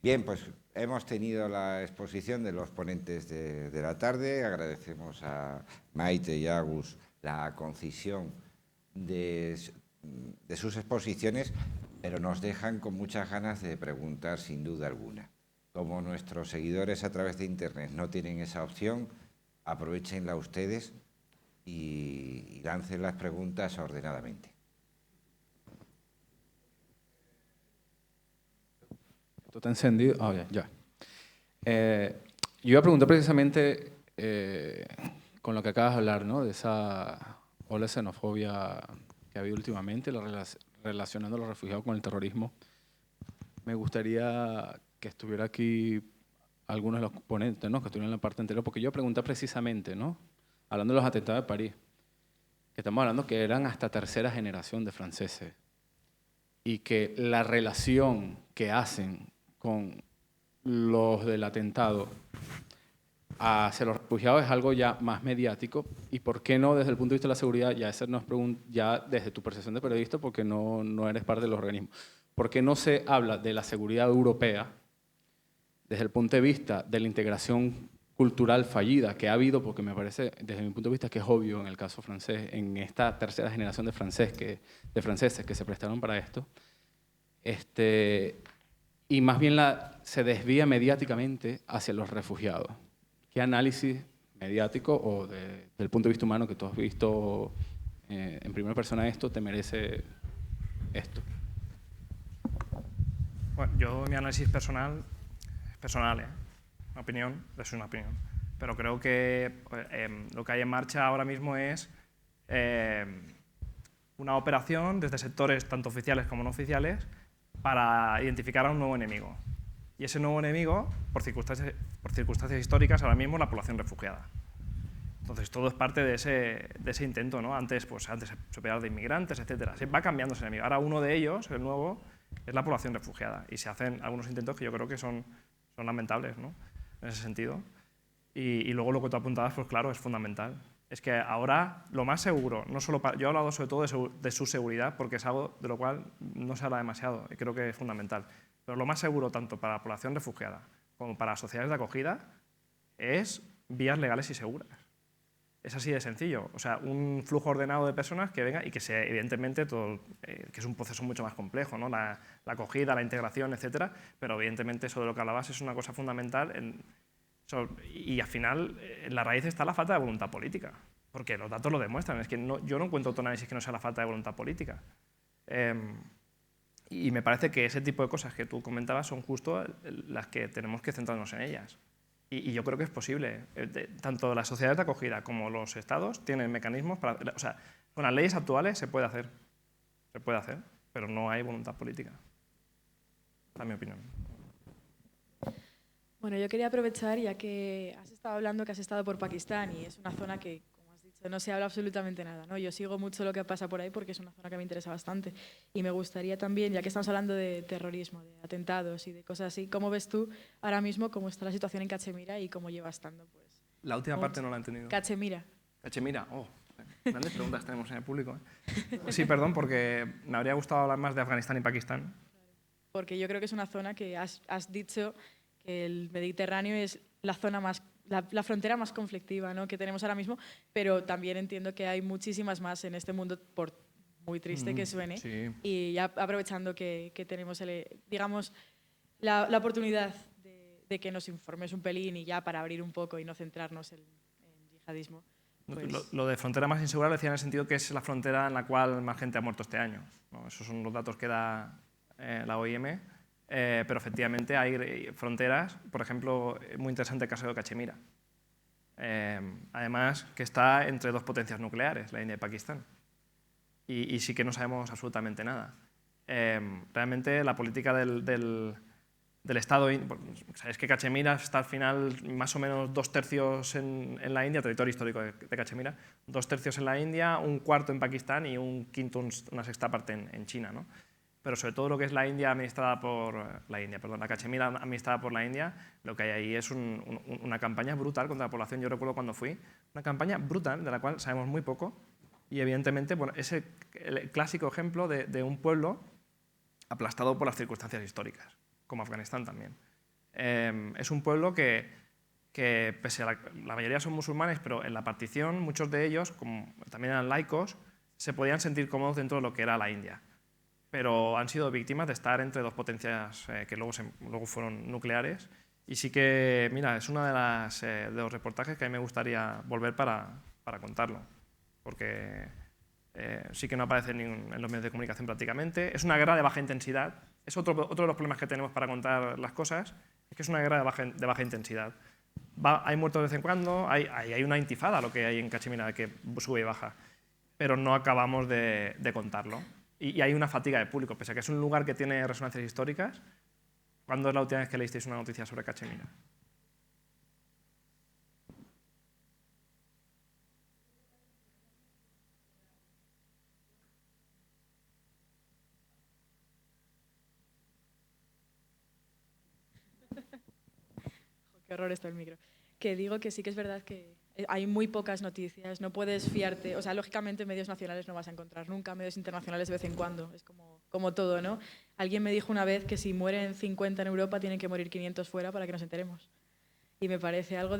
Bien, pues hemos tenido la exposición de los ponentes de la tarde. Agradecemos a Maite y a Agus la concisión de, de sus exposiciones, pero nos dejan con muchas ganas de preguntar sin duda alguna. Como nuestros seguidores a través de Internet no tienen esa opción, aprovechenla ustedes y lancen las preguntas ordenadamente. ¿Esto está encendido? Ya. Yo iba a preguntar precisamente con lo que acabas de hablar, ¿no? De esa ola de xenofobia que ha habido últimamente, relacionando a los refugiados con el terrorismo. Me gustaría que estuviera aquí algunos de los ponentes, ¿no? Que estuvieran en la parte anterior, porque yo iba a preguntar precisamente, ¿no? Hablando de los atentados de París, que estamos hablando que eran hasta tercera generación de franceses y que la relación que hacen con los del atentado hacia los refugiados es algo ya más mediático. ¿Y por qué no, desde el punto de vista de la seguridad, ya desde tu percepción de periodista, porque no eres parte del organismo, por qué no se habla de la seguridad europea desde el punto de vista de la integración cultural fallida que ha habido, porque me parece, desde mi punto de vista, que es obvio en el caso francés, en esta tercera generación de franceses que se prestaron para esto, y más bien se desvía mediáticamente hacia los refugiados? ¿Qué análisis mediático o desde el punto de vista humano que tú has visto en primera persona esto te merece esto? Bueno, yo mi análisis personal, una opinión, es una opinión, pero creo que lo que hay en marcha ahora mismo es una operación desde sectores tanto oficiales como no oficiales para identificar a un nuevo enemigo. Y ese nuevo enemigo, por circunstancias históricas, ahora mismo es la población refugiada. Entonces, todo es parte de ese intento, ¿no? Antes se operaba de inmigrantes, etc. Se va cambiando ese enemigo. Ahora uno de ellos, el nuevo, es la población refugiada. Y se hacen algunos intentos que yo creo que son lamentables, ¿no? En ese sentido. Y luego lo que tú apuntabas, pues claro, es fundamental. Es que ahora lo más seguro, no solo yo he hablado sobre todo de su seguridad, porque es algo de lo cual no se habla demasiado y creo que es fundamental. Pero lo más seguro, tanto para la población refugiada como para las sociedades de acogida, es vías legales y seguras. Es así de sencillo. O sea, un flujo ordenado de personas que venga y que sea, evidentemente, que es un proceso mucho más complejo, ¿no? La acogida, la integración, etcétera, pero evidentemente eso de lo que hablabas es una cosa fundamental. Y al final, en la raíz está la falta de voluntad política, porque los datos lo demuestran. Es que yo no encuentro otro análisis que no sea la falta de voluntad política. Y me parece que ese tipo de cosas que tú comentabas son justo las que tenemos que centrarnos en ellas. Y yo creo que es posible. Tanto las sociedades de acogida como los estados tienen mecanismos para... O sea, con las leyes actuales se puede hacer, pero no hay voluntad política. Esa es mi opinión. Bueno, yo quería aprovechar, ya que has estado hablando que has estado por Pakistán y es una zona que, como has dicho, no se habla absolutamente nada, ¿no? Yo sigo mucho lo que pasa por ahí porque es una zona que me interesa bastante. Y me gustaría también, ya que estamos hablando de terrorismo, de atentados y de cosas así, ¿cómo ves tú ahora mismo cómo está la situación en Cachemira y cómo lleva estando? Pues, La última parte no la he entendido. Cachemira. Cachemira, grandes preguntas tenemos en el público. Sí, perdón, porque me habría gustado hablar más de Afganistán y Pakistán. Porque yo creo que es una zona que has dicho que el Mediterráneo es la zona más, la frontera más conflictiva, ¿no? Que tenemos ahora mismo, pero también entiendo que hay muchísimas más en este mundo, por muy triste que suene. Sí. Y ya aprovechando que tenemos, digamos, la oportunidad de que nos informes un pelín y ya para abrir un poco y no centrarnos en yihadismo. Pues... Lo de frontera más insegura lo decía en el sentido que es la frontera en la cual más gente ha muerto este año, ¿no? Esos son los datos que da la OIM. Pero efectivamente hay fronteras, por ejemplo, muy interesante el caso de Cachemira. Además, que está entre dos potencias nucleares, la India y Pakistán. Y sí que no sabemos absolutamente nada. Realmente la política del Estado... Sabéis que Cachemira está al final más o menos 2/3 en la India, territorio histórico de Cachemira, 2/3 en la India, 1/4 en Pakistán y 1/5, una sexta parte en China, ¿no? Pero sobre todo lo que es la India administrada por la Cachemira administrada por la India, lo que hay ahí es una campaña brutal contra la población. Yo recuerdo cuando fui, una campaña brutal de la cual sabemos muy poco y evidentemente bueno, es el clásico ejemplo de un pueblo aplastado por las circunstancias históricas, como Afganistán también. es un pueblo que pese a la mayoría son musulmanes, pero en la partición muchos de ellos, como también eran laicos, se podían sentir cómodos dentro de lo que era la India. Pero han sido víctimas de estar entre dos potencias que luego fueron nucleares. Y sí que, mira, es uno de los reportajes que a mí me gustaría volver para contarlo. Porque sí que no aparece en los medios de comunicación prácticamente. Es una guerra de baja intensidad. Es otro de los problemas que tenemos para contar las cosas, es que es una guerra de baja intensidad. Hay muertos de vez en cuando, hay una intifada, lo que hay en Cachemira, que sube y baja, pero no acabamos de contarlo. Y hay una fatiga de público, pese a que es un lugar que tiene resonancias históricas. ¿Cuándo es la última vez que leísteis una noticia sobre Cachemira? Qué horror está el micro. Que digo que sí que es verdad que hay muy pocas noticias, no puedes fiarte, o sea, lógicamente medios nacionales no vas a encontrar nunca, medios internacionales de vez en cuando, es como todo, ¿no? Alguien me dijo una vez que si mueren 50 en Europa tienen que morir 500 fuera para que nos enteremos. Y me parece algo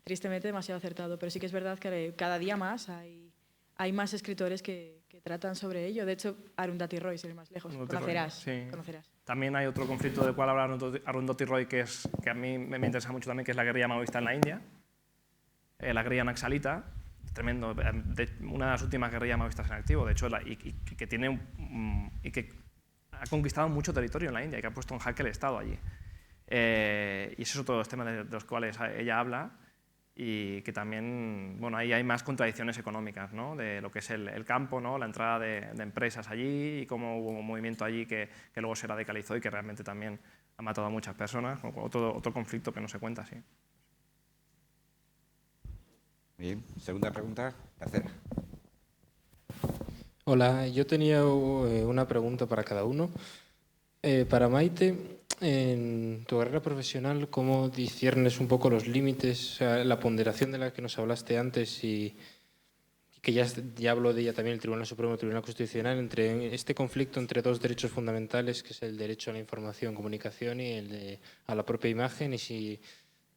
tristemente demasiado acertado, pero sí que es verdad que cada día más hay más escritores que tratan sobre ello. De hecho, Arundhati Roy, sin ir más lejos, conocerás. Sí. Conocerás. También hay otro conflicto del cual habla Arundhati Roy que a mí me interesa mucho también, que es la guerrilla maoísta en la India, la guerrilla naxalita, tremendo, una de las últimas guerrillas maoístas en activo, de hecho, y que ha conquistado mucho territorio en la India y que ha puesto en jaque el Estado allí. Y ese es otro de los temas de los cuales ella habla, y que también, bueno, ahí hay más contradicciones económicas, ¿no? De lo que es el campo, ¿no? La entrada de empresas allí y cómo hubo un movimiento allí que luego se radicalizó y que realmente también ha matado a muchas personas, otro conflicto que no se cuenta, sí. Bien, segunda pregunta, tercera. Hola, yo tenía una pregunta para cada uno. Para Maite, en tu carrera profesional, ¿cómo disciernes un poco los límites, o sea, la ponderación de la que nos hablaste antes y que ya habló de ella también el Tribunal Supremo, el Tribunal Constitucional, entre este conflicto entre dos derechos fundamentales, que es el derecho a la información, comunicación y a la propia imagen, y si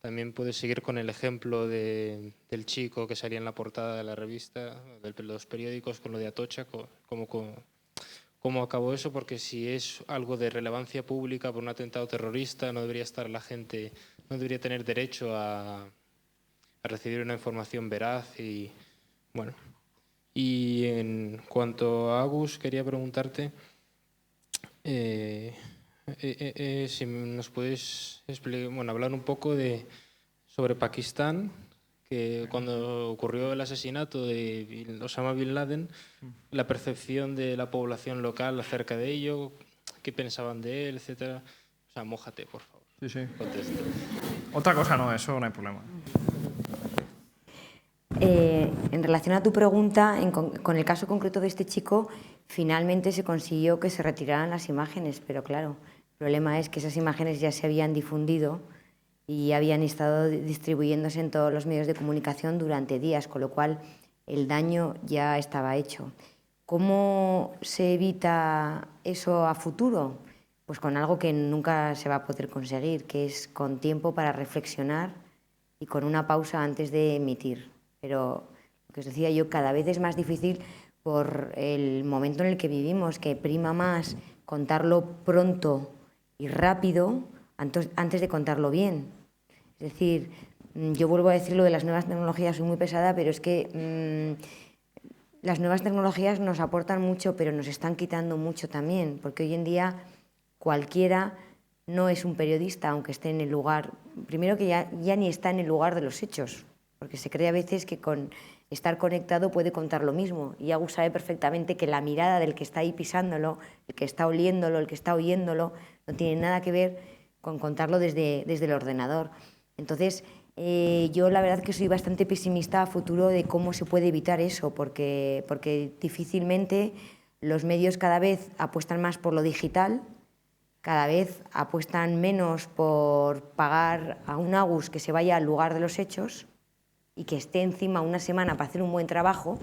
también puedes seguir con el ejemplo del chico que salía en la portada de la revista, de los periódicos, con lo de Atocha, ¿cómo acabó eso? Porque si es algo de relevancia pública por un atentado terrorista, no debería estar la gente, no debería tener derecho a recibir una información veraz y bueno. Y en cuanto a Agus, quería preguntarte si nos puedes hablar un poco sobre Pakistán, que cuando ocurrió el asesinato de Osama Bin Laden, la percepción de la población local acerca de ello, qué pensaban de él, etcétera. O sea, mójate, por favor. Sí. Contesta. Otra cosa no, eso no hay problema. En relación a tu pregunta, con el caso concreto de este chico, finalmente se consiguió que se retiraran las imágenes, pero claro, el problema es que esas imágenes ya se habían difundido y habían estado distribuyéndose en todos los medios de comunicación durante días, con lo cual el daño ya estaba hecho. ¿Cómo se evita eso a futuro? Pues con algo que nunca se va a poder conseguir, que es con tiempo para reflexionar y con una pausa antes de emitir. Pero, lo que os decía yo, cada vez es más difícil por el momento en el que vivimos, que prima más contarlo pronto y rápido antes de contarlo bien. Es decir, yo vuelvo a decir lo de las nuevas tecnologías, soy muy pesada, pero es que las nuevas tecnologías nos aportan mucho, pero nos están quitando mucho también, porque hoy en día cualquiera no es un periodista, aunque esté en el lugar, primero que ya ni está en el lugar de los hechos, porque se cree a veces que con estar conectado puede contar lo mismo. Y Agus sabe perfectamente que la mirada del que está ahí pisándolo, el que está oliéndolo, el que está oyéndolo, no tiene nada que ver con contarlo desde el ordenador. Entonces, yo la verdad que soy bastante pesimista a futuro de cómo se puede evitar eso, porque difícilmente los medios cada vez apuestan más por lo digital, cada vez apuestan menos por pagar a un Agus que se vaya al lugar de los hechos y que esté encima una semana para hacer un buen trabajo,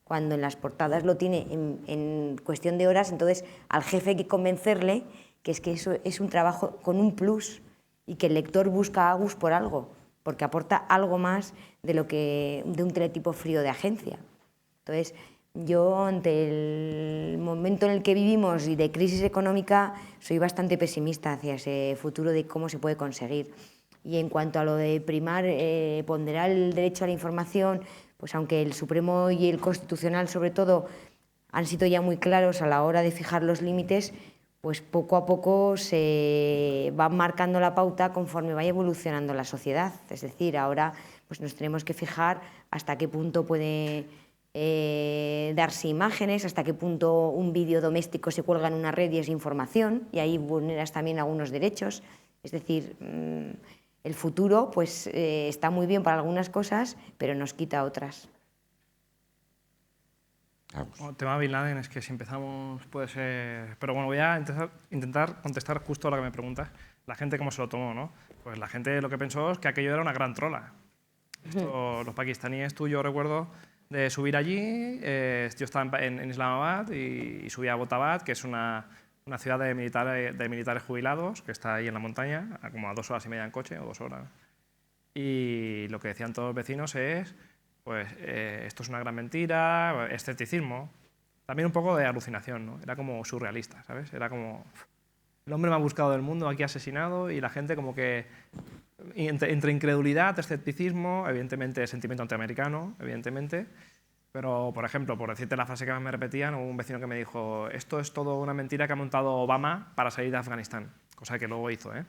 cuando en las portadas lo tiene en cuestión de horas. Entonces al jefe hay que convencerle que es que eso es un trabajo con un plus y que el lector busca a Agus por algo, porque aporta algo más de un teletipo frío de agencia. Entonces, yo ante el momento en el que vivimos y de crisis económica soy bastante pesimista hacia ese futuro de cómo se puede conseguir. Y en cuanto a lo de ponderar el derecho a la información, pues aunque el Supremo y el Constitucional sobre todo han sido ya muy claros a la hora de fijar los límites, pues poco a poco se va marcando la pauta conforme vaya evolucionando la sociedad. Es decir, ahora pues nos tenemos que fijar hasta qué punto puede darse imágenes, hasta qué punto un vídeo doméstico se cuelga en una red y es información, y ahí vulneras también algunos derechos. Es decir, el futuro pues, está muy bien para algunas cosas, pero nos quita otras. Bueno, el tema de Bin Laden es que si empezamos puede ser... Pero bueno, voy a intentar contestar justo a lo que me preguntas. La gente cómo se lo tomó, ¿no? Pues la gente lo que pensó es que aquello era una gran trola. Los pakistaníes, yo recuerdo de subir allí, yo estaba en Islamabad y subí a Abbottabad, que es una ciudad de militares jubilados, que está ahí en la montaña, como a 2 horas y media en coche, o 2 horas. Y lo que decían todos los vecinos es... pues esto es una gran mentira, escepticismo, también un poco de alucinación, ¿no? Era como surrealista, ¿sabes? Era como, el hombre más buscado del mundo aquí asesinado, y la gente como que, entre incredulidad, escepticismo, evidentemente sentimiento antiamericano, evidentemente, pero, por ejemplo, por decirte la frase que más me repetían, hubo un vecino que me dijo, esto es todo una mentira que ha montado Obama para salir de Afganistán, cosa que luego hizo, ¿eh?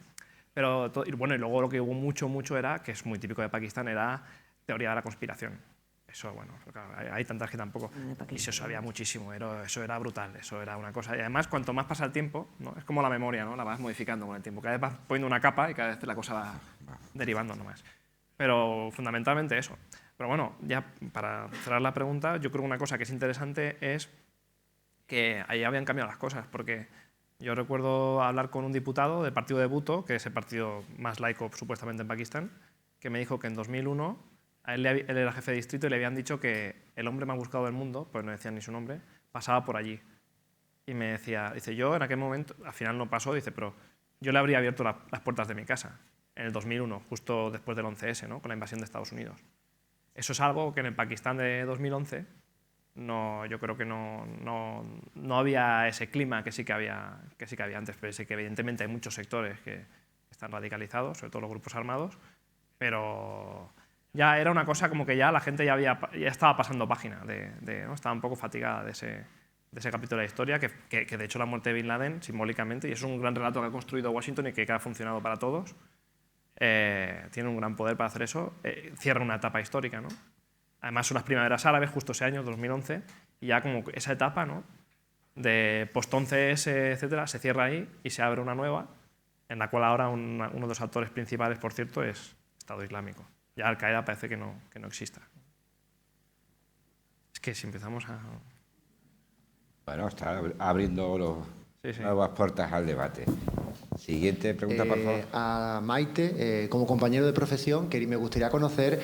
Pero, y bueno, y luego lo que hubo mucho era, que es muy típico de Pakistán, era teoría de la conspiración. Eso, bueno, hay tantas que tampoco. Y se sabía muchísimo, eso era brutal, eso era una cosa. Y además, cuanto más pasa el tiempo, ¿no? Es como la memoria, ¿no? La vas modificando con el tiempo. Cada vez vas poniendo una capa y cada vez la cosa va derivando nomás. Pero fundamentalmente eso. Pero bueno, ya para cerrar la pregunta, yo creo que una cosa que es interesante es que ahí habían cambiado las cosas, porque yo recuerdo hablar con un diputado del partido de Bhutto, que es el partido más laico supuestamente en Pakistán, que me dijo que en 2001 él era jefe de distrito y le habían dicho que el hombre más buscado del mundo, pues no decían ni su nombre, pasaba por allí. Y me decía, dice, yo en aquel momento, al final no pasó, dice, pero yo le habría abierto las puertas de mi casa en el 2001, justo después del 11S, ¿no? Con la invasión de Estados Unidos. Eso es algo que en el Pakistán de 2011 yo creo que no había ese clima que sí que había antes, pero sí que evidentemente hay muchos sectores que están radicalizados, sobre todo los grupos armados, pero ya era una cosa como que ya la gente ya estaba pasando página, ¿no? Estaba un poco fatigada de ese capítulo de la historia, que de hecho la muerte de Bin Laden, simbólicamente, y es un gran relato que ha construido Washington y que ha funcionado para todos, tiene un gran poder para hacer eso, cierra una etapa histórica, ¿no? Además son las primaveras árabes, justo ese año, 2011, y ya como esa etapa, ¿no? De post-11S, etcétera, se cierra ahí y se abre una nueva, en la cual ahora uno de los actores principales, por cierto, es Estado Islámico. Ya Al-Qaeda parece que no exista. Es que si empezamos a... Bueno, está abriendo nuevas puertas al debate. Siguiente pregunta, por favor. A Maite, como compañero de profesión, me gustaría conocer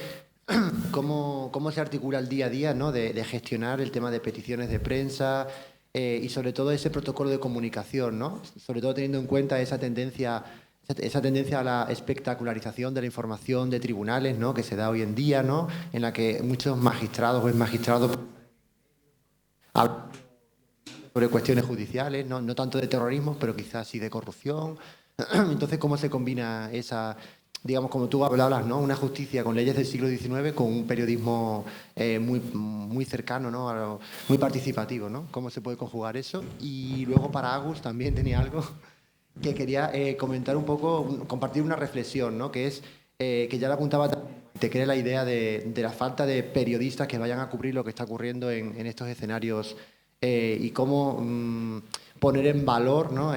cómo se articula el día a día, ¿no? de gestionar el tema de peticiones de prensa y sobre todo ese protocolo de comunicación, ¿no? Sobre todo teniendo en cuenta esa tendencia a la espectacularización de la información de tribunales, ¿no? Que se da hoy en día, ¿no? En la que muchos magistrados o exmagistrados hablan sobre cuestiones judiciales, no tanto de terrorismo, pero quizás sí de corrupción. Entonces, ¿cómo se combina esa, digamos, como tú hablabas, ¿no? Una justicia con leyes del siglo XIX con un periodismo muy cercano, ¿no? Muy participativo, ¿no? ¿Cómo se puede conjugar eso? Y luego para Agus también tenía algo que quería comentar un poco, compartir una reflexión, ¿no? Que es, que ya la apuntaba también, te crea la idea de la falta de periodistas que vayan a cubrir lo que está ocurriendo en estos escenarios y cómo poner en valor, ¿no?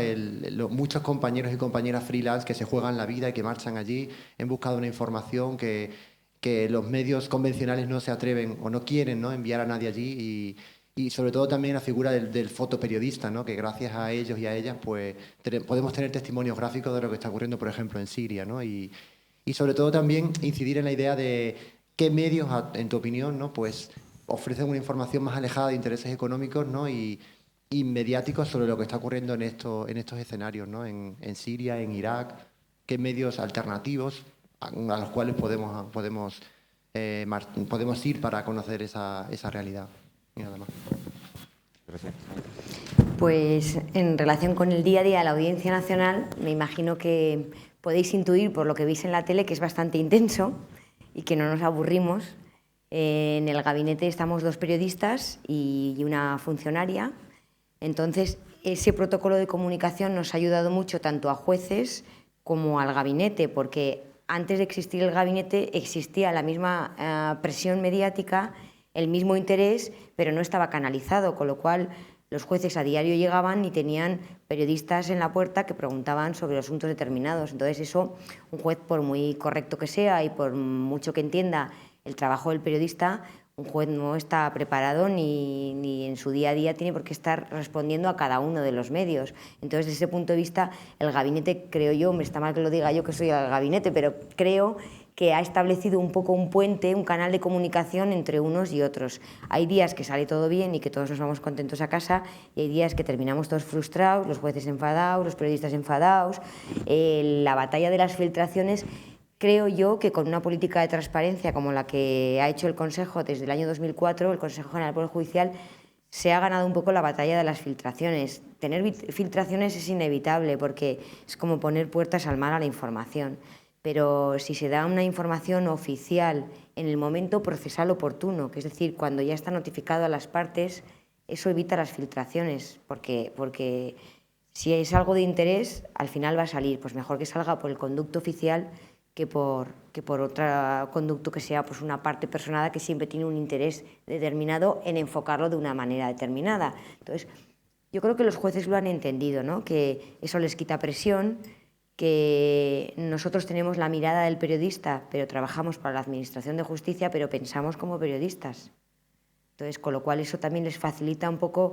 Muchos compañeros y compañeras freelance que se juegan la vida y que marchan allí en busca de una información que los medios convencionales no se atreven o no quieren, ¿no? Enviar a nadie allí y sobre todo también la figura del fotoperiodista, ¿no? Que gracias a ellos y a ellas pues, podemos tener testimonios gráficos de lo que está ocurriendo, por ejemplo, en Siria, ¿no? Y sobre todo también incidir en la idea de qué medios, en tu opinión, ¿no? Pues ofrecen una información más alejada de intereses económicos, ¿no? y mediáticos sobre lo que está ocurriendo en estos escenarios, ¿no? En Siria, en Irak. qué medios alternativos a los cuales podemos ir para conocer esa realidad. Y nada más. Gracias. Pues en relación con el día a día de la Audiencia Nacional, me imagino que podéis intuir por lo que veis en la tele que es bastante intenso y que no nos aburrimos. En el gabinete estamos 2 periodistas y una funcionaria. Entonces, ese protocolo de comunicación nos ha ayudado mucho tanto a jueces como al gabinete, porque antes de existir el gabinete existía la misma presión mediática, el mismo interés, pero no estaba canalizado, con lo cual los jueces a diario llegaban y tenían periodistas en la puerta que preguntaban sobre asuntos determinados. Entonces eso, un juez, por muy correcto que sea y por mucho que entienda el trabajo del periodista, un juez no está preparado ni en su día a día tiene por qué estar respondiendo a cada uno de los medios. Entonces, desde ese punto de vista, el gabinete, creo yo, me está mal que lo diga yo que soy el gabinete, pero creo que ha establecido un poco un puente, un canal de comunicación entre unos y otros. Hay días que sale todo bien y que todos nos vamos contentos a casa y hay días que terminamos todos frustrados, los jueces enfadados, los periodistas enfadados. La batalla de las filtraciones, creo yo que con una política de transparencia como la que ha hecho el Consejo desde el año 2004, el Consejo General del Poder Judicial, se ha ganado un poco la batalla de las filtraciones. Tener filtraciones es inevitable porque es como poner puertas al mar a la información. Pero si se da una información oficial en el momento procesal oportuno, que es decir, cuando ya está notificado a las partes, eso evita las filtraciones, porque si es algo de interés, al final va a salir, pues mejor que salga por el conducto oficial que por otro conducto que sea pues una parte personada que siempre tiene un interés determinado en enfocarlo de una manera determinada. Entonces, yo creo que los jueces lo han entendido, ¿no? Que eso les quita presión, que nosotros tenemos la mirada del periodista, pero trabajamos para la Administración de Justicia, pero pensamos como periodistas. Entonces, con lo cual eso también les facilita un poco,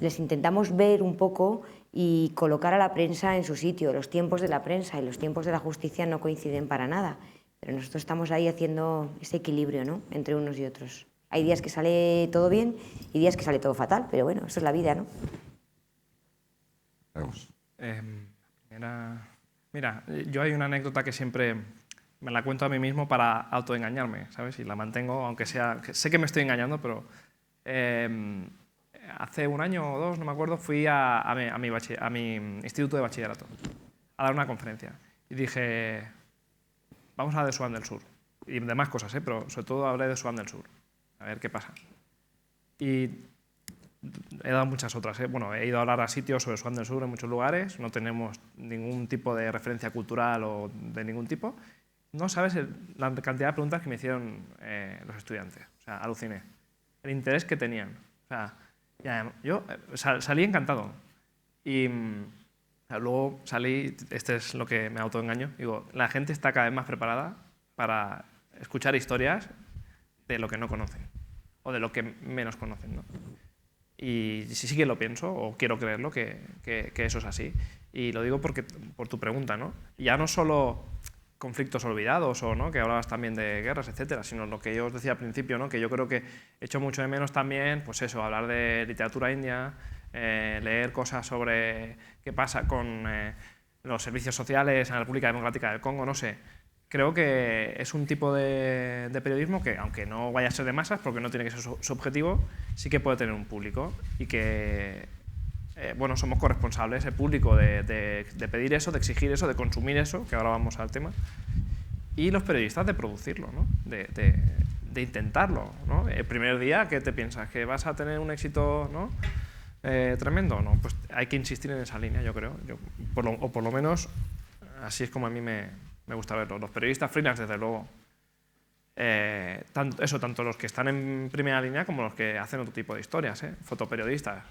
les intentamos ver un poco y colocar a la prensa en su sitio. Los tiempos de la prensa y los tiempos de la justicia no coinciden para nada, pero nosotros estamos ahí haciendo ese equilibrio, ¿no?, entre unos y otros. Hay días que sale todo bien y días que sale todo fatal, pero bueno, eso es la vida, ¿no? Vamos. Mira, yo hay una anécdota que siempre me la cuento a mí mismo para autoengañarme, ¿sabes? Y la mantengo, aunque sea... Sé que me estoy engañando, pero hace 1 año o 2, no me acuerdo, fui a mi instituto de bachillerato a dar una conferencia. Y dije, vamos a hablar de Sudán del Sur. Y demás cosas, pero sobre todo hablé de Sudán del Sur. A ver qué pasa. Y he dado muchas otras. Bueno, he ido a hablar a sitios sobre Sudán del Sur en muchos lugares, no tenemos ningún tipo de referencia cultural o de ningún tipo. No sabes la cantidad de preguntas que me hicieron los estudiantes. O sea, aluciné. El interés que tenían. O sea, yo salí encantado. Y luego salí, este es lo que me autoengaño, digo, la gente está cada vez más preparada para escuchar historias de lo que no conocen o de lo que menos conocen, ¿no? Y sí que lo pienso, o quiero creerlo, que eso es así. Y lo digo porque, por tu pregunta, ¿no? Ya no solo conflictos olvidados, o ¿no?, que hablabas también de guerras, etcétera, sino lo que yo os decía al principio, ¿no?, que yo creo que echo mucho de menos también, pues eso, hablar de literatura india, leer cosas sobre qué pasa con los servicios sociales en la República Democrática del Congo, no sé. Creo que es un tipo de periodismo que, aunque no vaya a ser de masas, porque no tiene que ser su objetivo, sí que puede tener un público y que, bueno, somos corresponsables, el público, de pedir eso, de exigir eso, de consumir eso, que ahora vamos al tema, y los periodistas de producirlo, ¿no?, de intentarlo, ¿no? El primer día, ¿qué te piensas? ¿Que vas a tener un éxito, ¿no?, tremendo? No, pues hay que insistir en esa línea, yo creo. O por lo menos, así es como a mí me gusta verlo. Los periodistas freelance, desde luego, tanto los que están en primera línea como los que hacen otro tipo de historias, fotoperiodistas,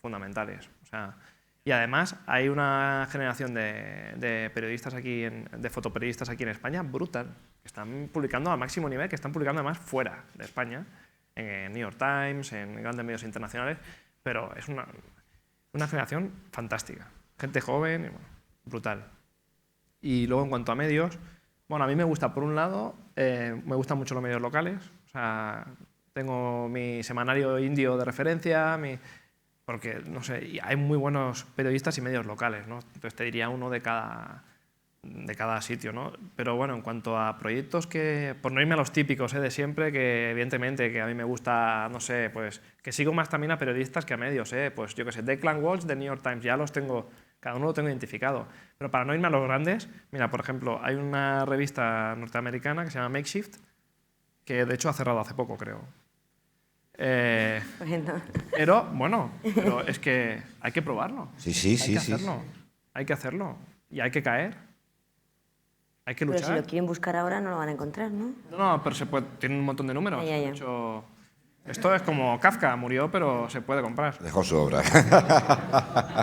fundamentales. O sea, y además hay una generación de periodistas aquí, de fotoperiodistas aquí en España brutal, que están publicando al máximo nivel, que están publicando además fuera de España, en New York Times, en grandes medios internacionales, pero es una generación fantástica. Gente joven, y, bueno, brutal. Y luego, en cuanto a medios, bueno, a mí me gusta, por un lado, me gustan mucho los medios locales. O sea, tengo mi semanario indio de referencia, porque, no sé, hay muy buenos periodistas y medios locales, ¿no? Entonces te diría uno de cada de cada sitio, ¿no? Pero bueno, en cuanto a proyectos que, por no irme a los típicos de siempre, que evidentemente que a mí me gusta, no sé, pues que sigo más también a periodistas que a medios, pues yo qué sé, Declan Walsh de New York Times, ya los tengo, cada uno lo tengo identificado. Pero para no irme a los grandes, mira, por ejemplo, hay una revista norteamericana que se llama Makeshift, que de hecho ha cerrado hace poco, creo. Pero, bueno, pero es que hay que probarlo. Sí. Hay que hacerlo. Y hay que caer. Hay que luchar. Pero si lo quieren buscar ahora no lo van a encontrar, ¿no? No, pero se puede, tiene un montón de números. Ya. De hecho, esto es como Kafka, murió, pero se puede comprar. Dejó su obra.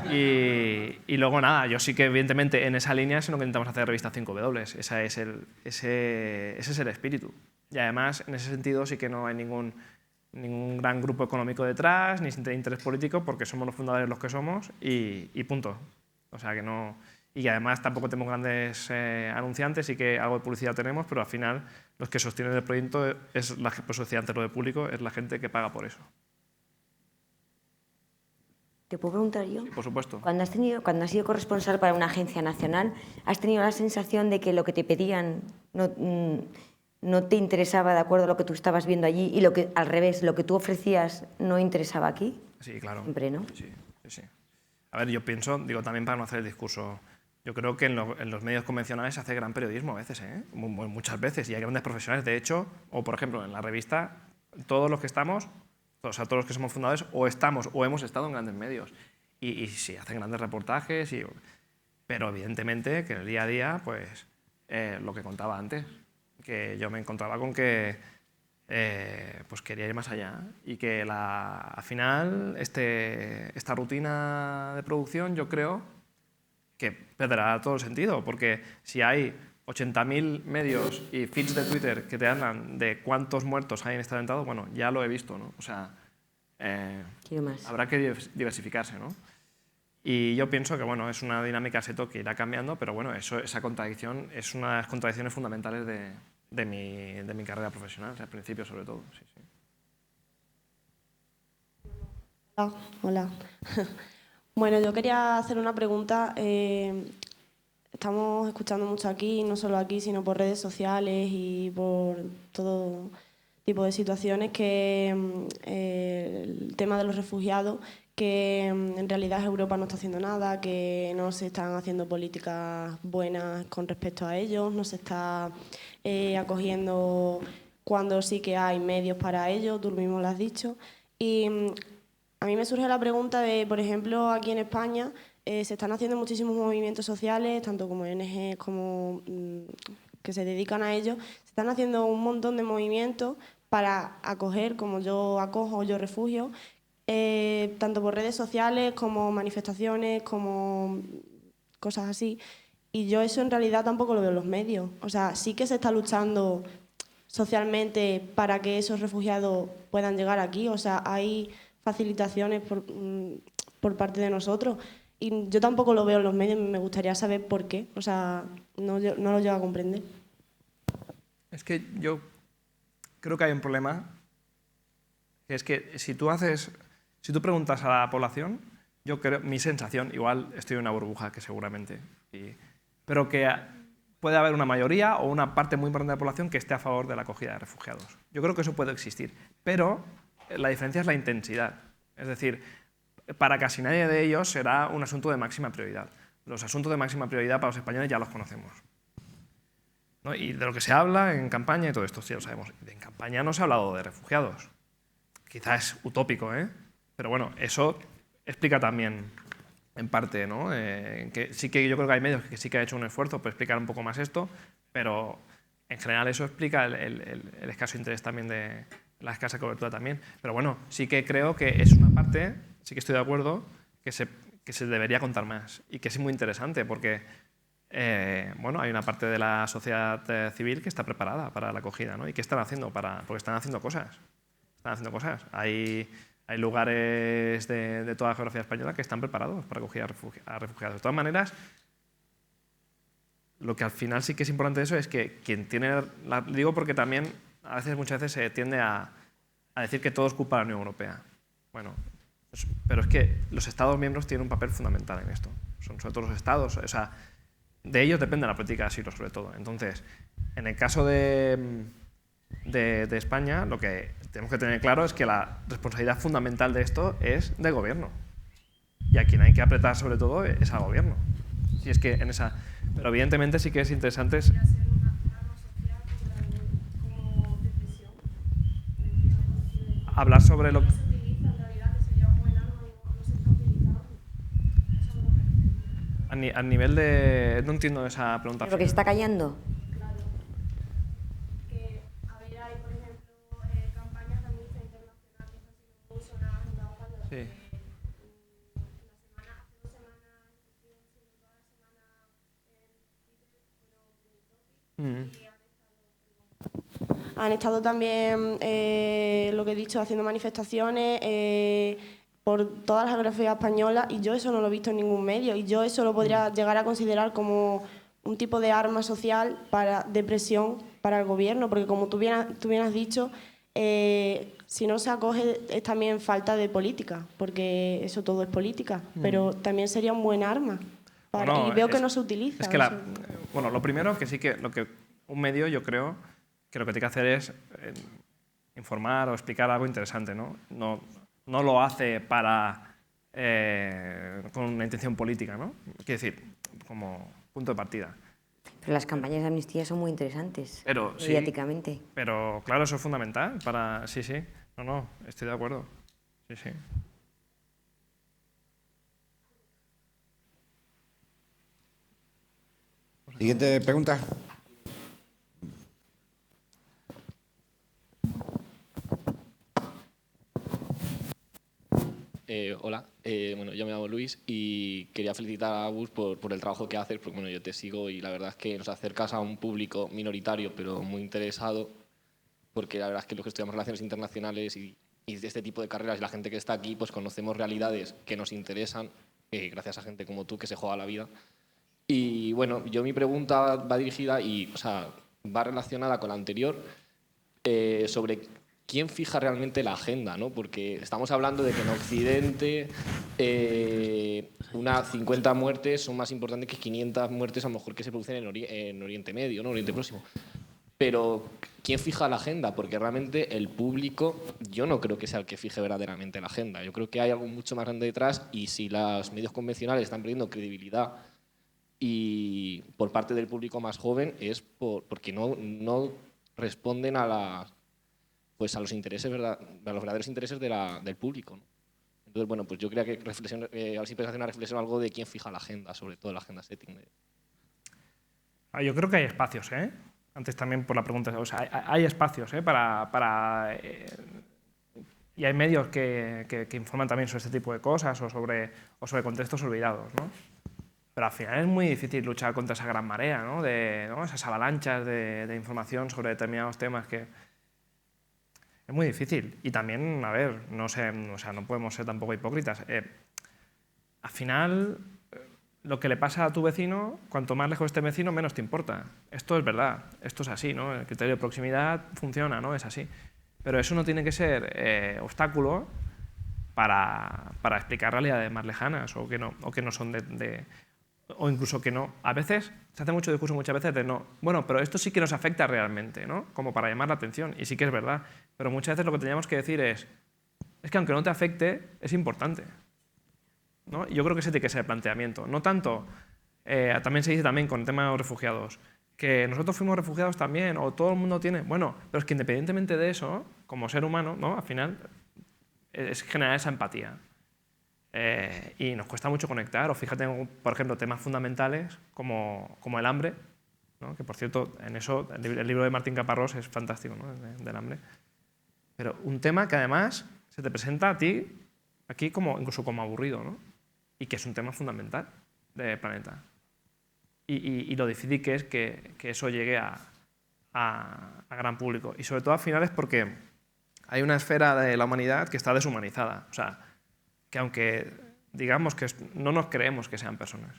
Y luego nada, yo sí que evidentemente en esa línea es en lo que intentamos hacer revista 5W. Ese es el espíritu. Y además, en ese sentido sí que no hay ningún gran grupo económico detrás, ni interés político, porque somos los fundadores los que somos y punto. O sea que no... Y además tampoco tenemos grandes anunciantes, sí que algo de publicidad tenemos, pero al final los que sostienen el proyecto es la sociedad ante lo de público, es la gente que paga por eso. ¿Te puedo preguntar yo? Sí, por supuesto. Cuando has sido corresponsal para una agencia nacional, ¿has tenido la sensación de que lo que te pedían no te interesaba de acuerdo a lo que tú estabas viendo allí y lo que, al revés, lo que tú ofrecías no interesaba aquí? Sí, claro. Siempre, ¿no? Sí. A ver, yo pienso, digo también para no hacer el discurso, yo creo que en los medios convencionales se hace gran periodismo a veces, muchas veces, y hay grandes profesionales, de hecho, o por ejemplo en la revista, todos los que estamos, o sea, todos los que somos fundadores, o estamos o hemos estado en grandes medios, y sí, hacen grandes reportajes, pero evidentemente que en el día a día, pues lo que contaba antes, que yo me encontraba con que pues quería ir más allá y que al final esta rutina de producción yo creo que perderá todo el sentido, porque si hay 80.000 medios y feeds de Twitter que te hablan de cuántos muertos hay en este atentado, bueno, ya lo he visto, ¿no? O sea, habrá que diversificarse, ¿no? Y yo pienso que, bueno, es una dinámica seto que irá cambiando, pero bueno, esa contradicción es una de las contradicciones fundamentales de mi carrera profesional, al principio sobre todo. Sí. Hola. Bueno, yo quería hacer una pregunta. Estamos escuchando mucho aquí, no solo aquí, sino por redes sociales y por todo tipo de situaciones, que el tema de los refugiados, que en realidad Europa no está haciendo nada, que no se están haciendo políticas buenas con respecto a ellos, no se está acogiendo cuando sí que hay medios para ello, tú mismo lo has dicho. Y a mí me surge la pregunta de, por ejemplo, aquí en España se están haciendo muchísimos movimientos sociales, tanto como ONG como que se dedican a ello, se están haciendo un montón de movimientos para acoger, como yo acojo, yo refugio, tanto por redes sociales como manifestaciones, como cosas así. Y yo eso en realidad tampoco lo veo en los medios. O sea, sí que se está luchando socialmente para que esos refugiados puedan llegar aquí. O sea, hay facilitaciones por parte de nosotros. Y yo tampoco lo veo en los medios, me gustaría saber por qué. O sea, no lo llego a comprender. Es que yo creo que hay un problema, que es que si tú preguntas a la población, yo creo, mi sensación, igual estoy en una burbuja que seguramente, pero que puede haber una mayoría o una parte muy importante de la población que esté a favor de la acogida de refugiados. Yo creo que eso puede existir, pero la diferencia es la intensidad. Es decir, para casi nadie de ellos será un asunto de máxima prioridad. Los asuntos de máxima prioridad para los españoles ya los conocemos, ¿no? Y de lo que se habla en campaña y todo esto, sí lo sabemos. En campaña no se ha hablado de refugiados. Quizás es utópico, pero bueno, eso explica también, en parte, ¿no? Que sí que yo creo que hay medios que sí que han hecho un esfuerzo por explicar un poco más esto, pero en general eso explica el escaso interés también de la escasa cobertura también. Pero bueno, sí que creo que es una parte, sí que estoy de acuerdo, que se debería contar más y que es muy interesante porque bueno, hay una parte de la sociedad civil que está preparada para la acogida, ¿no? ¿Y qué están haciendo? Porque están haciendo cosas. Hay lugares de toda la geografía española que están preparados para acoger a refugiados. De todas maneras, lo que al final sí que es importante de eso es que quien tiene... digo porque también muchas veces se tiende a decir que todo es culpa de la Unión Europea. Bueno, pero es que los Estados miembros tienen un papel fundamental en esto. Son sobre todo los Estados. O sea, de ellos depende la política de asilo, sobre todo. Entonces, en el caso de España, lo que tenemos que tener claro es que la responsabilidad fundamental de esto es del gobierno. Y a quien hay que apretar, sobre todo, es al gobierno. Si es que en esa... Pero evidentemente sí que es interesante... Hablar sobre lo... A nivel de... No entiendo esa pregunta. ¿Pero que está callando? Claro. Que hay, por ejemplo, campañas de Amnistía Internacional que están siendo muy sonadas en toda España. Sí. Hace 2 semanas, estuvieron siendo toda la semana en Twitter, han estado también, lo que he dicho, haciendo manifestaciones por toda la geografía española, y yo eso no lo he visto en ningún medio, y yo eso lo podría llegar a considerar como un tipo de arma social de presión para el gobierno, porque como tú bien has dicho, si no se acoge es también falta de política, porque eso todo es política, pero también sería un buen arma. Y veo que no se utiliza. Es que bueno, lo primero que sí que un medio, yo creo que lo que tiene que hacer es informar o explicar algo interesante, ¿no? No lo hace con una intención política, ¿no? Quiero decir, como punto de partida. Pero las campañas de amnistía son muy interesantes, Sí, mediáticamente. pero claro, eso es fundamental para... Sí, sí. No, estoy de acuerdo. Sí, sí. Siguiente pregunta. Hola, bueno, yo me llamo Luis y quería felicitar a Agus por el trabajo que haces, porque bueno, yo te sigo y la verdad es que nos acercas a un público minoritario pero muy interesado, porque la verdad es que los que estudiamos relaciones internacionales y de este tipo de carreras y la gente que está aquí, pues conocemos realidades que nos interesan, gracias a gente como tú que se juega la vida. Y bueno, mi pregunta va dirigida va relacionada con la anterior, sobre quién fija realmente la agenda, ¿no? Porque estamos hablando de que en Occidente unas 50 muertes son más importantes que 500 muertes a lo mejor que se producen en Oriente Medio, ¿no? Oriente Próximo. Pero ¿quién fija la agenda? Porque realmente el público, yo no creo que sea el que fije verdaderamente la agenda. Yo creo que hay algo mucho más grande detrás, y si los medios convencionales están perdiendo credibilidad y por parte del público más joven, es porque no responden a los intereses, a los verdaderos intereses del público, ¿no? Entonces, bueno, pues yo creo que ahora siempre se hace una reflexión algo de quién fija la agenda, sobre todo la agenda setting. Yo creo que hay espacios, ¿eh? Antes también por la pregunta, o sea, hay espacios, ¿eh? Y hay medios que informan también sobre este tipo de cosas o sobre contextos olvidados, ¿no? Pero al final es muy difícil luchar contra esa gran marea, ¿no? Esas avalanchas de información sobre determinados temas que... Es muy difícil. Y también, a ver, no podemos ser tampoco hipócritas. Al final, lo que le pasa a tu vecino, cuanto más lejos esté el vecino, menos te importa. Esto es verdad, esto es así, ¿no? El criterio de proximidad funciona, ¿no? Es así. Pero eso no tiene que ser obstáculo para explicar realidades más lejanas o que no son o incluso que no. A veces se hace mucho discurso muchas veces de no, bueno, pero esto sí que nos afecta realmente, ¿no? Como para llamar la atención, y sí que es verdad. Pero muchas veces lo que teníamos que decir es que aunque no te afecte, es importante, ¿no? Y yo creo que ese tiene que ser el planteamiento. No tanto, también se dice también con el tema de los refugiados, que nosotros fuimos refugiados también, o todo el mundo tiene... Bueno, pero es que independientemente de eso, como ser humano, ¿no? Al final es generar esa empatía. Y nos cuesta mucho conectar, o fíjate, por ejemplo, temas fundamentales como el hambre, ¿no? Que por cierto, en eso el libro de Martín Caparrós es fantástico, ¿no? Del hambre. Pero un tema que además se te presenta a ti aquí incluso como aburrido, ¿no? Y que es un tema fundamental del planeta. Y lo difícil que es que eso llegue a gran público. Y sobre todo al final es porque hay una esfera de la humanidad que está deshumanizada. O sea, que aunque digamos que no nos creemos que sean personas.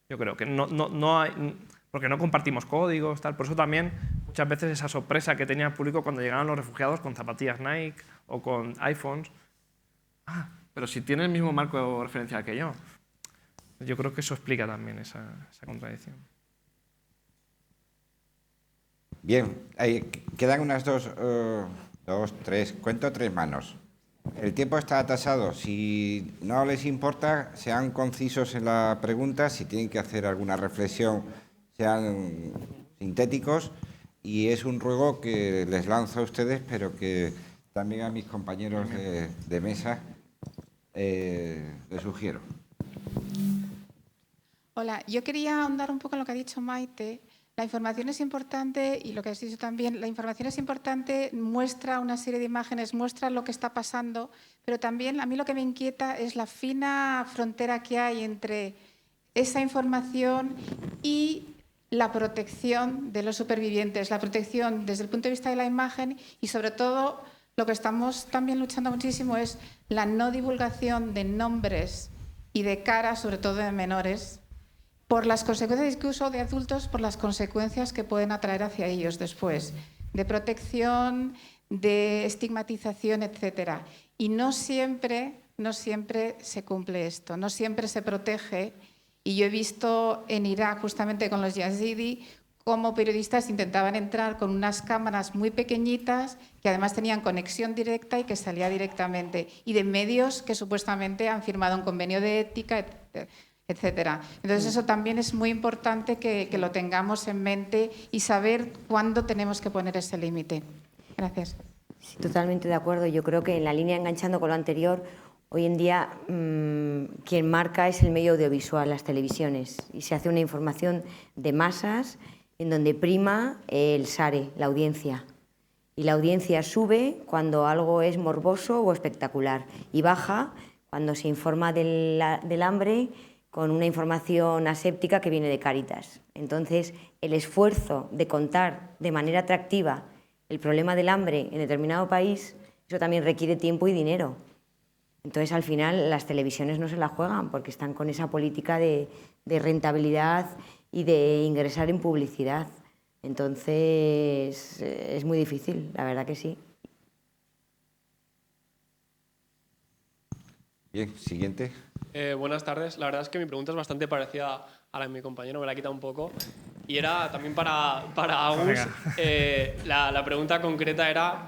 Yo creo que no hay... Porque no compartimos códigos, tal. Por eso también muchas veces esa sorpresa que tenía el público cuando llegaban los refugiados con zapatillas Nike o con iPhones. Pero si tiene el mismo marco de referencia que yo. Yo creo que eso explica también esa contradicción. Bien, quedan unas dos, tres, cuento 3 manos. El tiempo está atasado. Si no les importa, sean concisos en la pregunta. Si tienen que hacer alguna reflexión, sean sintéticos. Y es un ruego que les lanzo a ustedes, pero que también a mis compañeros de mesa les sugiero. Hola, yo quería ahondar un poco en lo que ha dicho Maite. La información es importante y lo que has dicho también, la información es importante, muestra una serie de imágenes, muestra lo que está pasando, pero también a mí lo que me inquieta es la fina frontera que hay entre esa información y la protección de los supervivientes, la protección desde el punto de vista de la imagen y sobre todo lo que estamos también luchando muchísimo es la no divulgación de nombres y de caras, sobre todo de menores, por las consecuencias incluso de adultos, por las consecuencias que pueden atraer hacia ellos después, de protección, de estigmatización, etc. Y no siempre se cumple esto, no siempre se protege. Y yo he visto en Irak, justamente con los yazidi, cómo periodistas intentaban entrar con unas cámaras muy pequeñitas que además tenían conexión directa y que salía directamente, y de medios que supuestamente han firmado un convenio de ética, etcétera. Entonces eso también es muy importante que lo tengamos en mente y saber cuándo tenemos que poner ese límite. Gracias. Sí, totalmente de acuerdo. Yo creo que en la línea enganchando con lo anterior, hoy en día quien marca es el medio audiovisual, las televisiones, y se hace una información de masas en donde prima el SARE, la audiencia. Y la audiencia sube cuando algo es morboso o espectacular y baja cuando se informa del hambre con una información aséptica que viene de Cáritas. Entonces, el esfuerzo de contar de manera atractiva el problema del hambre en determinado país, eso también requiere tiempo y dinero. Entonces, al final, las televisiones no se la juegan porque están con esa política de rentabilidad y de ingresar en publicidad. Entonces, es muy difícil, la verdad que sí. Bien, siguiente. Buenas tardes. La verdad es que mi pregunta es bastante parecida a la de mi compañero, me la ha quitado un poco. Y era también para Agus. La pregunta concreta era,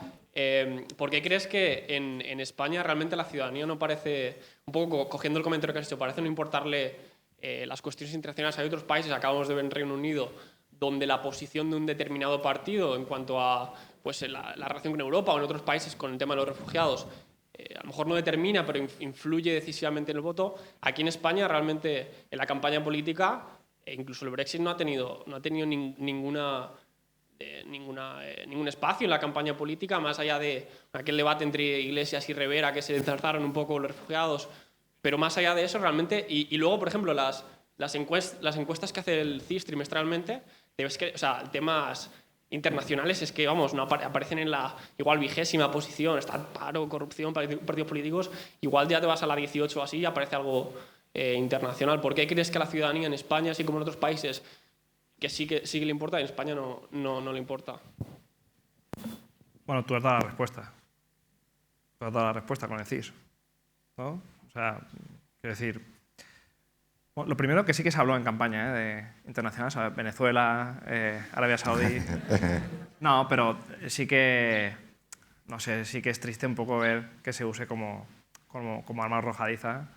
¿por qué crees que en España realmente la ciudadanía no parece, un poco cogiendo el comentario que has hecho, parece no importarle las cuestiones internacionales? Hay otros países, acabamos de ver en Reino Unido, donde la posición de un determinado partido en cuanto a pues, la relación con Europa, o en otros países con el tema de los refugiados, a lo mejor no determina, pero influye decisivamente en el voto. Aquí en España, realmente, en la campaña política, incluso el Brexit no ha tenido ningún espacio en la campaña política, más allá de aquel debate entre Iglesias y Rivera que se ensalzaron un poco los refugiados. Pero más allá de eso, realmente, y luego, por ejemplo, las encuestas que hace el CIS trimestralmente, ves que, o sea, temas internacionales es que, vamos, no aparecen en la igual 20ª posición, está paro, corrupción, partidos políticos, igual ya te vas a la 18 o así y aparece algo internacional. ¿Por qué crees que a la ciudadanía en España, así como en otros países, que sí que le importa, y en España no le importa? Bueno, tú has dado la respuesta. Tú has dado la respuesta con el CIS, ¿no? O sea, quiero decir, bueno, lo primero que sí que se habló en campaña de internacional, ¿sabes? Venezuela, Arabia Saudí. No, pero sí que, no sé, sí que es triste un poco ver que se use como arma arrojadiza,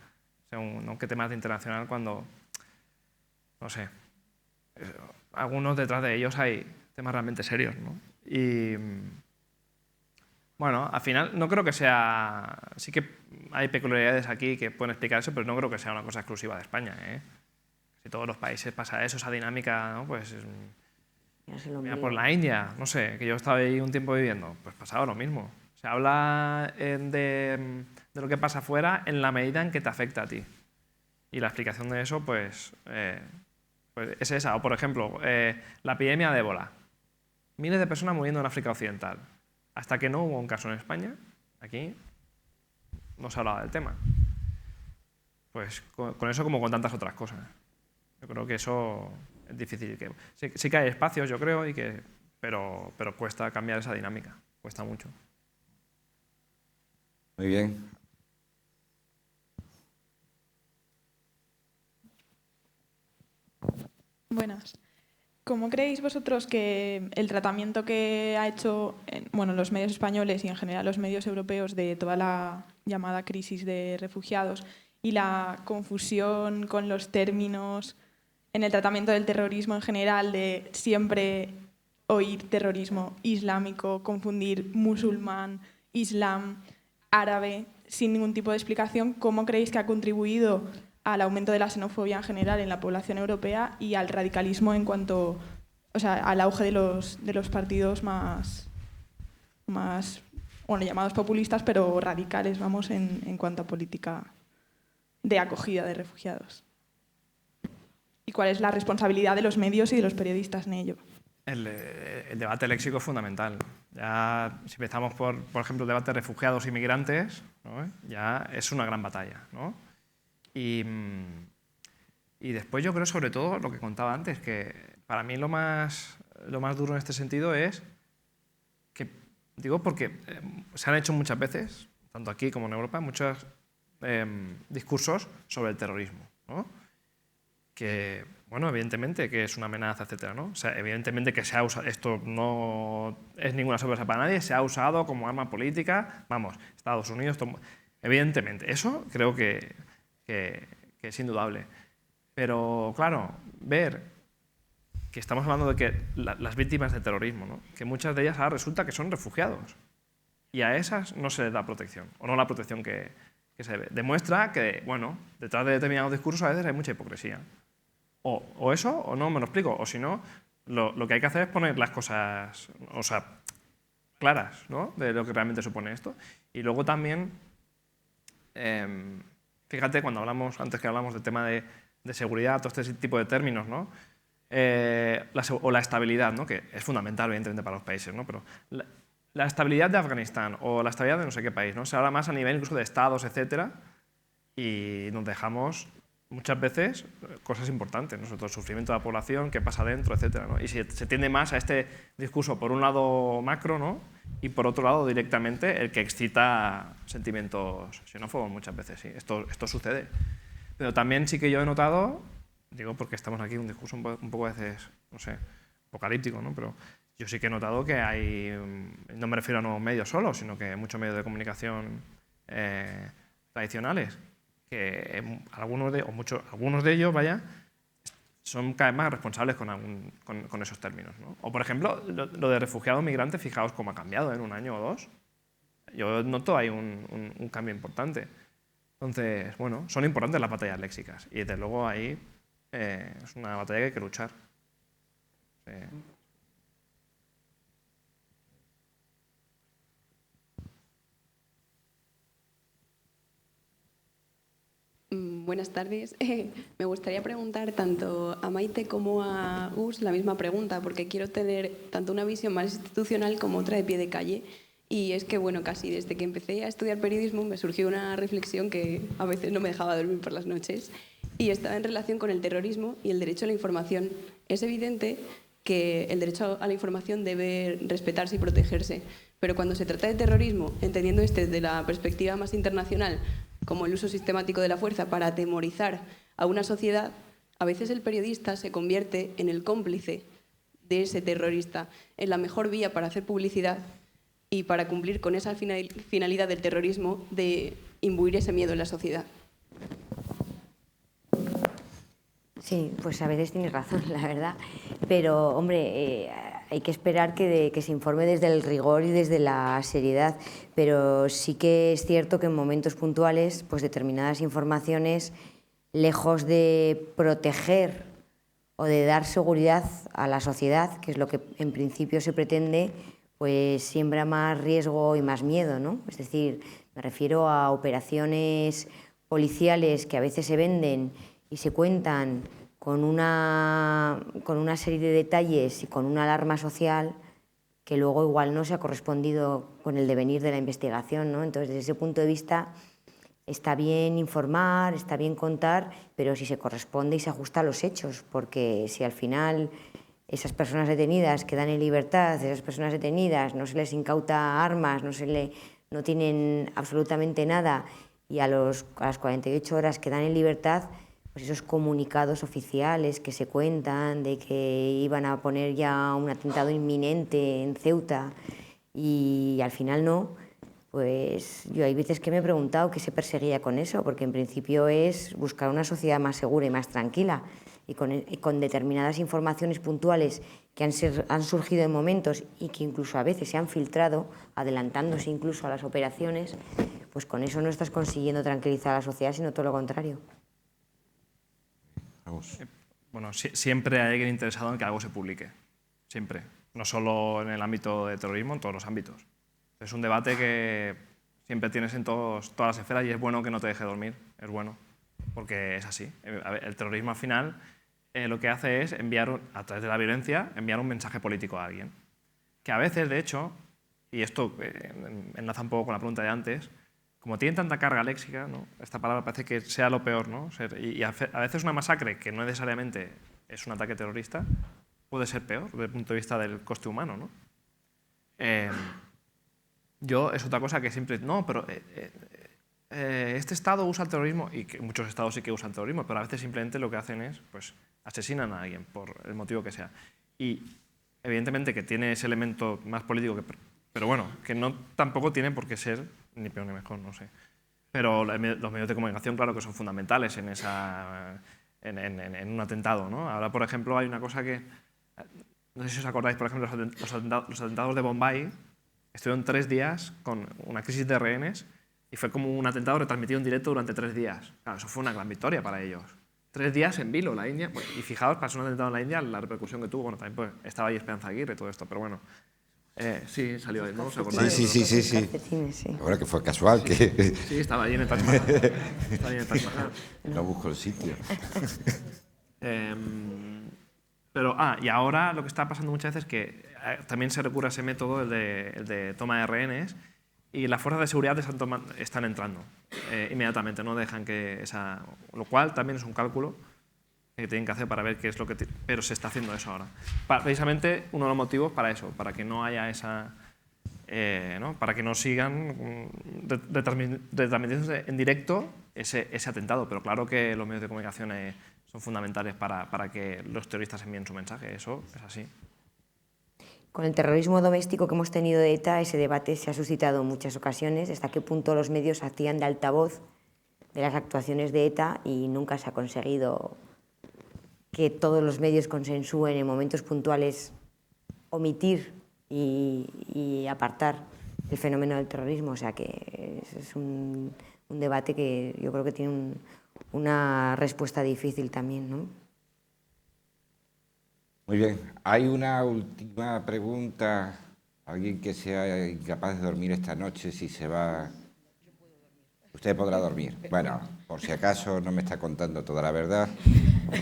según, ¿no? ¿Qué temas de internacional cuando, no sé, algunos detrás de ellos hay temas realmente serios, ¿no? Y bueno, al final no creo que sea... Sí que hay peculiaridades aquí que pueden explicar eso, pero no creo que sea una cosa exclusiva de España, ¿eh? Si todos los países pasa eso, esa dinámica, ¿no? Pues mira, por la India, no sé, que yo estaba ahí un tiempo viviendo, pues pasaba lo mismo. Se habla de lo que pasa afuera en la medida en que te afecta a ti. Y la explicación de eso, pues es esa. O, por ejemplo, la epidemia de ébola. Miles de personas muriendo en África Occidental. Hasta que no hubo un caso en España, aquí no se hablaba del tema. Pues con eso como con tantas otras cosas. Yo creo que eso es difícil. Sí que hay espacios, yo creo, pero cuesta cambiar esa dinámica. Cuesta mucho. Muy bien. Buenas. ¿Cómo creéis vosotros que el tratamiento que ha hecho los medios españoles y en general los medios europeos de toda la llamada crisis de refugiados y la confusión con los términos en el tratamiento del terrorismo en general, de siempre oír terrorismo islámico, confundir musulmán, islam, árabe, sin ningún tipo de explicación, cómo creéis que ha contribuido al aumento de la xenofobia en general en la población europea y al radicalismo en cuanto, al auge de los partidos más llamados populistas, pero radicales, en cuanto a política de acogida de refugiados? ¿Y cuál es la responsabilidad de los medios y de los periodistas en ello? El debate léxico es fundamental. Ya, si empezamos por ejemplo, el debate de refugiados e inmigrantes, ¿no? Ya es una gran batalla, ¿no? Y después yo creo, sobre todo, lo que contaba antes, que para mí lo más duro en este sentido es que, digo porque se han hecho muchas veces, tanto aquí como en Europa, muchos discursos sobre el terrorismo, ¿no? Que, bueno, evidentemente que es una amenaza, etcétera, ¿no? O sea, evidentemente que se ha usado, esto no es ninguna sorpresa para nadie, se ha usado como arma política, vamos, Estados Unidos, evidentemente, eso creo que es indudable. Pero, claro, ver que estamos hablando de que las víctimas de terrorismo, ¿no? Que muchas de ellas ahora resulta que son refugiados y a esas no se les da protección, o no la protección que se debe. Demuestra que, bueno, detrás de determinados discursos a veces hay mucha hipocresía. O eso, o no me lo explico, o si no, lo que hay que hacer es poner las cosas, claras, ¿no? De lo que realmente supone esto. Y luego también, fíjate, antes que hablamos del tema de seguridad, todo este tipo de términos, ¿no? La estabilidad, ¿no? Que es fundamental, evidentemente, para los países, ¿no? Pero la estabilidad de Afganistán o la estabilidad de no sé qué país, ¿no? Se habla más a nivel incluso de estados, etcétera, y nos dejamos muchas veces cosas importantes, ¿no? Sobre todo el sufrimiento de la población, qué pasa dentro, etcétera, ¿no? Y se tiende más a este discurso, por un lado macro, ¿no? Y por otro lado directamente el que excita sentimientos xenófobos muchas veces, sí. Esto sucede. Pero también sí que yo he notado, digo porque estamos aquí en un discurso un poco a veces, no sé, apocalíptico, ¿no? Pero yo sí que he notado que hay, no me refiero a nuevos medios solo, sino que muchos medios de comunicación tradicionales, que algunos de ellos, vaya, son cada vez más responsables con esos términos, ¿no? O, por ejemplo, lo de refugiado migrante, fijaos cómo ha cambiado en un año o dos. Yo noto ahí un cambio importante. Entonces, bueno, son importantes las batallas léxicas y, desde luego, ahí es una batalla que hay que luchar. Sí. Buenas tardes. Me gustaría preguntar tanto a Maite como a Gus la misma pregunta, porque quiero tener tanto una visión más institucional como otra de pie de calle. Y es que, bueno, casi desde que empecé a estudiar periodismo me surgió una reflexión que a veces no me dejaba dormir por las noches, y estaba en relación con el terrorismo y el derecho a la información. Es evidente que el derecho a la información debe respetarse y protegerse, pero cuando se trata de terrorismo, entendiendo desde la perspectiva más internacional, como el uso sistemático de la fuerza para atemorizar a una sociedad, a veces el periodista se convierte en el cómplice de ese terrorista, en la mejor vía para hacer publicidad y para cumplir con esa finalidad del terrorismo de imbuir ese miedo en la sociedad. Sí, pues a veces tienes razón, la verdad. Pero, hombre, hay que esperar que se informe desde el rigor y desde la seriedad. Pero sí que es cierto que en momentos puntuales, pues determinadas informaciones, lejos de proteger o de dar seguridad a la sociedad, que es lo que en principio se pretende, pues siembra más riesgo y más miedo, ¿no? Es decir, me refiero a operaciones policiales que a veces se venden y se cuentan con una serie de detalles y con una alarma social que luego igual no se ha correspondido con el devenir de la investigación, ¿no? Entonces, desde ese punto de vista, está bien informar, está bien contar, pero si se corresponde y se ajusta a los hechos, porque si al final esas personas detenidas quedan en libertad, esas personas detenidas no se les incauta armas, no tienen absolutamente nada, y a las 48 horas quedan en libertad, pues esos comunicados oficiales que se cuentan de que iban a poner ya un atentado inminente en Ceuta y al final no, pues yo hay veces que me he preguntado qué se perseguía con eso, porque en principio es buscar una sociedad más segura y más tranquila, y con determinadas informaciones puntuales que han surgido en momentos y que incluso a veces se han filtrado, adelantándose incluso a las operaciones, pues con eso no estás consiguiendo tranquilizar a la sociedad, sino todo lo contrario. Bueno, siempre hay alguien interesado en que algo se publique, siempre, no solo en el ámbito de terrorismo, en todos los ámbitos. Es un debate que siempre tienes en todas las esferas y es bueno que no te deje dormir, es bueno, porque es así. El terrorismo al final lo que hace es enviar, a través de la violencia, enviar un mensaje político a alguien. Que a veces, de hecho, y esto enlaza un poco con la pregunta de antes, como tienen tanta carga léxica, ¿no? Esta palabra parece que sea lo peor, ¿no? Y a veces una masacre que no necesariamente es un ataque terrorista puede ser peor desde el punto de vista del coste humano, ¿no? Yo es otra cosa que siempre... No, pero este Estado usa el terrorismo, y que muchos Estados sí que usan terrorismo, pero a veces simplemente lo que hacen es pues, asesinan a alguien por el motivo que sea. Y evidentemente que tiene ese elemento más político, pero bueno, que no tampoco tiene por qué ser ni peor ni mejor, no sé. Pero los medios de comunicación, claro que son fundamentales en un atentado, ¿no? Ahora, por ejemplo, hay una cosa que... No sé si os acordáis, por ejemplo, los atentados de Bombay estuvieron 3 días con una crisis de rehenes y fue como un atentado retransmitido en directo durante 3 días. Claro, eso fue una gran victoria para ellos. 3 días en vilo, la India. Bueno, y fijaos, pasó un atentado en la India, la repercusión que tuvo. Bueno, también pues, estaba ahí Esperanza Aguirre y todo esto, pero bueno. Sí, salió ahí, ¿no? ¿Os acordáis? Sí. Ahora que fue casual que... Sí, estaba allí en el Taj Mahal. No busco el sitio. Pero, y ahora lo que está pasando muchas veces es que también se recurre a ese método, el de toma de rehenes, y las fuerzas de seguridad están entrando inmediatamente, no dejan que esa... Lo cual también es un cálculo que tienen que hacer para ver qué es lo que... Pero se está haciendo eso ahora. Precisamente uno de los motivos para eso, para que no haya esa... ¿no? Para que no sigan retransmitiéndose en directo ese atentado. Pero claro que los medios de comunicación son fundamentales para que los terroristas envíen su mensaje. Eso es así. Con el terrorismo doméstico que hemos tenido de ETA, ese debate se ha suscitado en muchas ocasiones, hasta qué punto los medios hacían de altavoz de las actuaciones de ETA y nunca se ha conseguido que todos los medios consensúen en momentos puntuales omitir y apartar el fenómeno del terrorismo. O sea que es un debate que yo creo que tiene una respuesta difícil también, ¿no? Muy bien. Hay una última pregunta. Alguien que sea incapaz de dormir esta noche, si se va... Usted podrá dormir. Bueno, por si acaso no me está contando toda la verdad.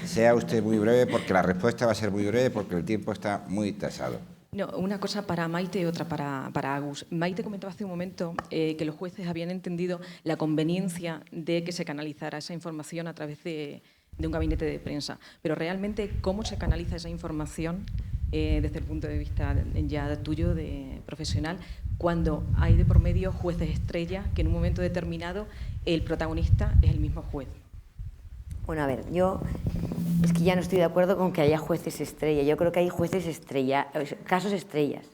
Sea usted muy breve, porque la respuesta va a ser muy breve, porque el tiempo está muy tasado. No, una cosa para Maite y otra para Agus. Maite comentaba hace un momento que los jueces habían entendido la conveniencia de que se canalizara esa información a través de un gabinete de prensa. Pero realmente, ¿cómo se canaliza esa información desde el punto de vista ya tuyo, de profesional, cuando hay de por medio jueces estrella, que en un momento determinado el protagonista es el mismo juez? Bueno, a ver, yo es que ya no estoy de acuerdo con que haya jueces estrella. Yo creo que hay jueces estrella, casos estrellas,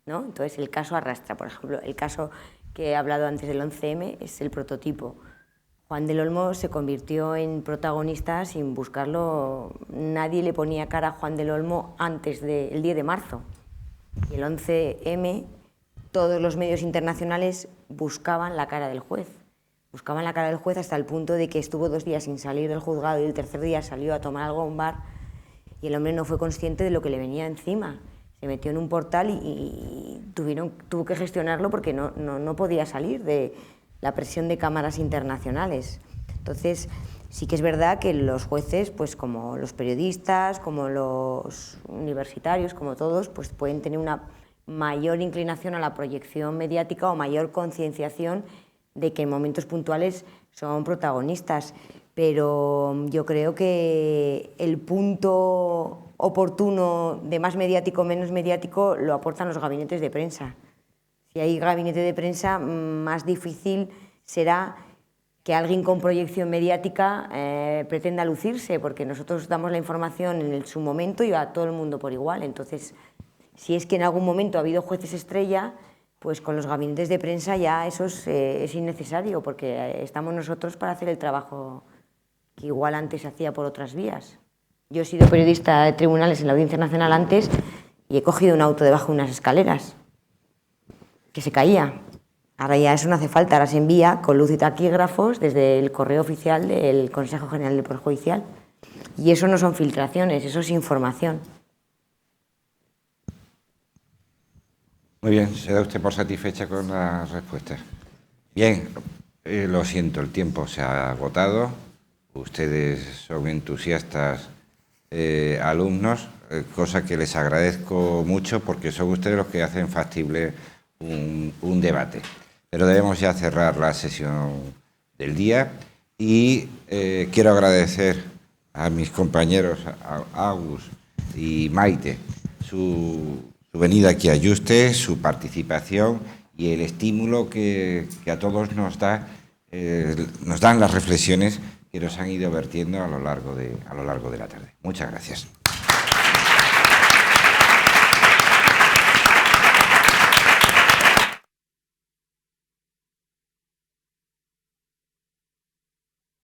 ¿no? Entonces, el caso arrastra, por ejemplo, el caso que he hablado antes del 11M es el prototipo. Juan del Olmo se convirtió en protagonista sin buscarlo. Nadie le ponía cara a Juan del Olmo antes del 10 de marzo. Y el 11M, todos los medios internacionales buscaban la cara del juez. Buscaban la cara del juez hasta el punto de que estuvo 2 días sin salir del juzgado y el tercer día salió a tomar algo a un bar y el hombre no fue consciente de lo que le venía encima. Se metió en un portal y tuvo que gestionarlo porque no podía salir de la presión de cámaras internacionales. Entonces, sí que es verdad que los jueces, pues como los periodistas, como los universitarios, como todos, pues pueden tener una mayor inclinación a la proyección mediática o mayor concienciación de que en momentos puntuales son protagonistas. Pero yo creo que el punto oportuno de más mediático o menos mediático lo aportan los gabinetes de prensa. Si hay gabinete de prensa, más difícil será que alguien con proyección mediática pretenda lucirse, porque nosotros damos la información en su momento y a todo el mundo por igual. Entonces, si es que en algún momento ha habido jueces estrella, pues con los gabinetes de prensa ya eso es innecesario, porque estamos nosotros para hacer el trabajo que igual antes se hacía por otras vías. Yo he sido periodista de tribunales en la Audiencia Nacional antes y he cogido un auto debajo de unas escaleras que se caía. Ahora ya eso no hace falta, ahora se envía con luz y taquígrafos desde el correo oficial del Consejo General del Poder Judicial. Y eso no son filtraciones, eso es información. Muy bien, se da usted por satisfecha con las respuestas. Bien, lo siento, el tiempo se ha agotado. Ustedes son entusiastas alumnos, cosa que les agradezco mucho porque son ustedes los que hacen factible un debate. Pero debemos ya cerrar la sesión del día y quiero agradecer a mis compañeros, a Agus y Maite, su venida aquí a Yuste, su participación y el estímulo que a todos nos dan las reflexiones que nos han ido vertiendo a lo largo de la tarde. Muchas gracias.